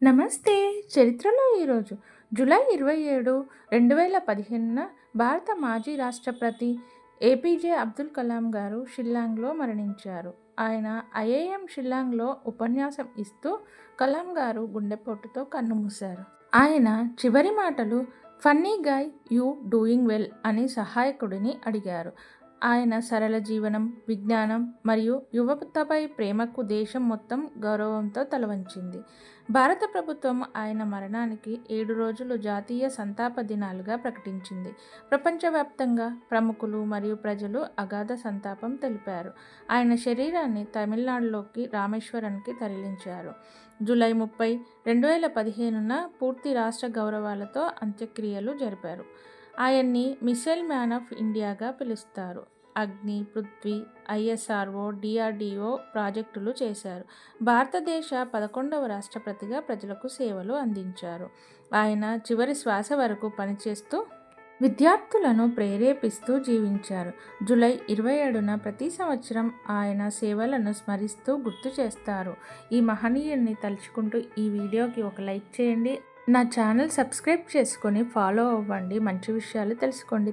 నమస్తే. చరిత్రలో ఈరోజు జూలై 27, 2015న భారత మాజీ రాష్ట్రపతి ఏపీజే అబ్దుల్ కలాం గారు షిల్లాంగ్లో మరణించారు. ఆయన ఐఐఎం షిల్లాంగ్లో ఉపన్యాసం ఇస్తూ కలాం గారు గుండెపోటుతో కన్నుమూశారు. ఆయన చివరి మాటలు "funny guy, you doing well" అని సహాయకుడిని అడిగారు. ఆయన సరళ జీవనం, విజ్ఞానం మరియు యువతపై ప్రేమకు దేశం మొత్తం గౌరవంతో తలవంచింది. భారత ప్రభుత్వం ఆయన మరణానికి 7 రోజులు జాతీయ సంతాప దినాలుగా ప్రకటించింది. ప్రపంచవ్యాప్తంగా ప్రముఖులు మరియు ప్రజలు అగాధ సంతాపం తెలిపారు. ఆయన శరీరాన్ని తమిళనాడులోకి రామేశ్వరానికి తరలించారు. జూలై 30, 2015న పూర్తి రాష్ట్ర గౌరవాలతో అంత్యక్రియలు జరిపారు. ఆయన్ని మిసైల్ మ్యాన్ ఆఫ్ ఇండియాగా పిలుస్తారు. అగ్ని, పృథ్వీ, ఐఎస్ఆర్ఓ, డిఆర్డిఓ ప్రాజెక్టులు చేశారు. భారతదేశ 11వ రాష్ట్రపతిగా ప్రజలకు సేవలు అందించారు. ఆయన చివరి శ్వాస వరకు పనిచేస్తూ విద్యార్థులను ప్రేరేపిస్తూ జీవించారు. జూలై 27న ప్రతి సంవత్సరం ఆయన సేవలను స్మరిస్తూ గుర్తు చేస్తారు. ఈ మహనీయుడిని తలుచుకుంటూ ఈ వీడియోకి ఒక లైక్ చేయండి. నా ఛానల్ సబ్స్క్రైబ్ చేసుకొని ఫాలో అవ్వండి. మంచి విషయాలు తెలుసుకోండి.